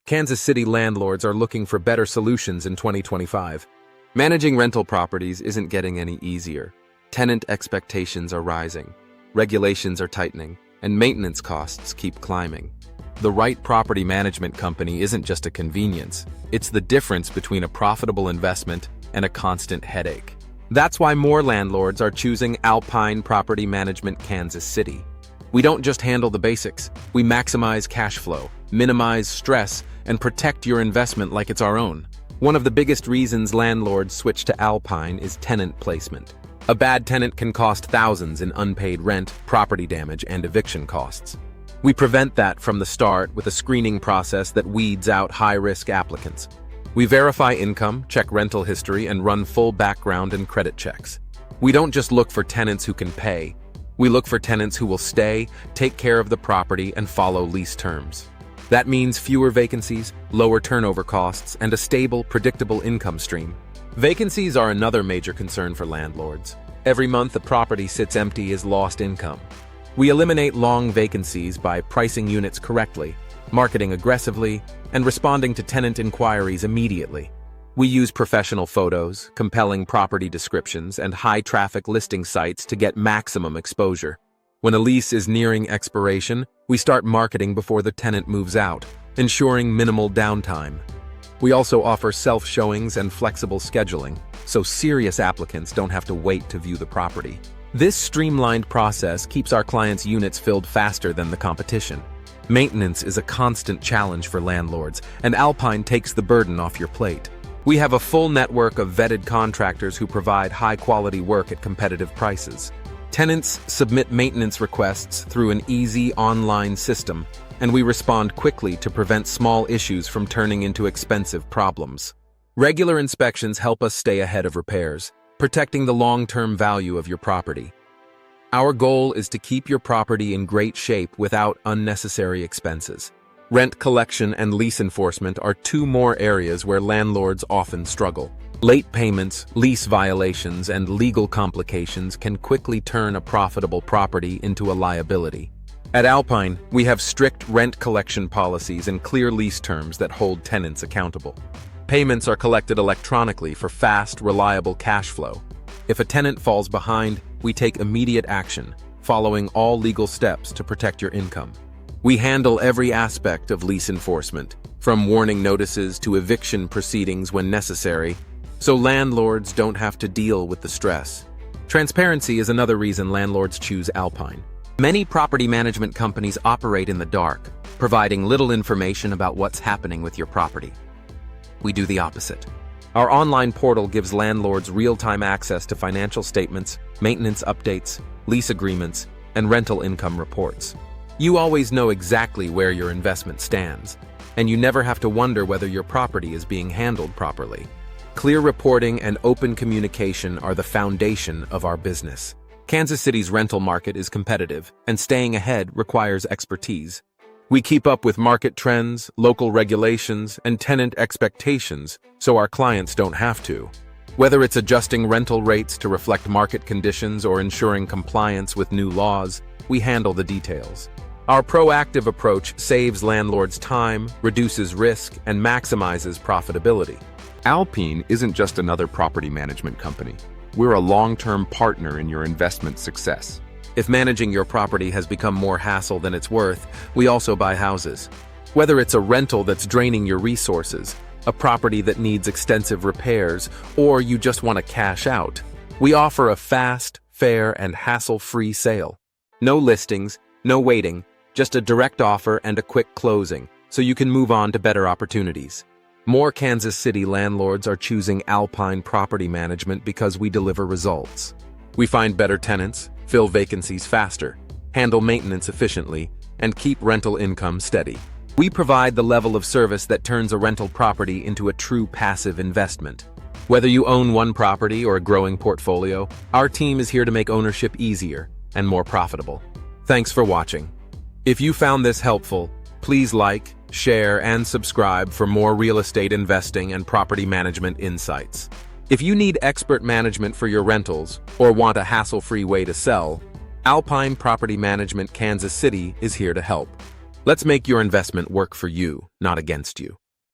Kansas City landlords are looking for better solutions in 2025. Managing rental properties isn't getting any easier. Tenant expectations are rising, regulations are tightening, and maintenance costs keep climbing. The right property management company isn't just a convenience, it's the difference between a profitable investment and a constant headache. That's why more landlords are choosing Alpine Property Management Kansas City. We don't just handle the basics, we maximize cash flow, minimize stress, and protect your investment like it's our own. One of the biggest reasons landlords switch to Alpine is tenant placement. A bad tenant can cost thousands in unpaid rent, property damage, and eviction costs. We prevent that from the start with a screening process that weeds out high-risk applicants. We verify income, check rental history, and run full background and credit checks. We don't just look for tenants who can pay. We look for tenants who will stay, take care of the property, and follow lease terms. That means fewer vacancies, lower turnover costs, and a stable, predictable income stream. Vacancies are another major concern for landlords. Every month a property sits empty is lost income. We eliminate long vacancies by pricing units correctly, marketing aggressively, and responding to tenant inquiries immediately. We use professional photos, compelling property descriptions, and high-traffic listing sites to get maximum exposure. When a lease is nearing expiration, we start marketing before the tenant moves out, ensuring minimal downtime. We also offer self-showings and flexible scheduling, so serious applicants don't have to wait to view the property. This streamlined process keeps our clients' units filled faster than the competition. Maintenance is a constant challenge for landlords, and Alpine takes the burden off your plate. We have a full network of vetted contractors who provide high-quality work at competitive prices. Tenants submit maintenance requests through an easy online system, and we respond quickly to prevent small issues from turning into expensive problems. Regular inspections help us stay ahead of repairs, protecting the long-term value of your property. Our goal is to keep your property in great shape without unnecessary expenses. Rent collection and lease enforcement are two more areas where landlords often struggle. Late payments, lease violations, and legal complications can quickly turn a profitable property into a liability. At Alpine, we have strict rent collection policies and clear lease terms that hold tenants accountable. Payments are collected electronically for fast, reliable cash flow. If a tenant falls behind, we take immediate action, following all legal steps to protect your income. We handle every aspect of lease enforcement, from warning notices to eviction proceedings when necessary, so landlords don't have to deal with the stress. Transparency is another reason landlords choose Alpine. Many property management companies operate in the dark, providing little information about what's happening with your property. We do the opposite. Our online portal gives landlords real-time access to financial statements, maintenance updates, lease agreements, and rental income reports. You always know exactly where your investment stands, and you never have to wonder whether your property is being handled properly. Clear reporting and open communication are the foundation of our business. Kansas City's rental market is competitive, and staying ahead requires expertise. We keep up with market trends, local regulations, and tenant expectations so our clients don't have to. Whether it's adjusting rental rates to reflect market conditions or ensuring compliance with new laws, we handle the details. Our proactive approach saves landlords time, reduces risk, and maximizes profitability. Alpine isn't just another property management company. We're a long-term partner in your investment success. If managing your property has become more hassle than it's worth, we also buy houses. Whether it's a rental that's draining your resources, a property that needs extensive repairs, or you just want to cash out, we offer a fast, fair, and hassle-free sale. No listings, no waiting, just a direct offer and a quick closing, so you can move on to better opportunities. More Kansas City landlords are choosing Alpine Property Management because we deliver results. We find better tenants, fill vacancies faster, handle maintenance efficiently, and keep rental income steady. We provide the level of service that turns a rental property into a true passive investment. Whether you own one property or a growing portfolio, our team is here to make ownership easier and more profitable. Thanks for watching. If you found this helpful, please like, share, and subscribe for more real estate investing and property management insights. If you need expert management for your rentals or want a hassle-free way to sell, Alpine Property Management Kansas City is here to help. Let's make your investment work for you, not against you.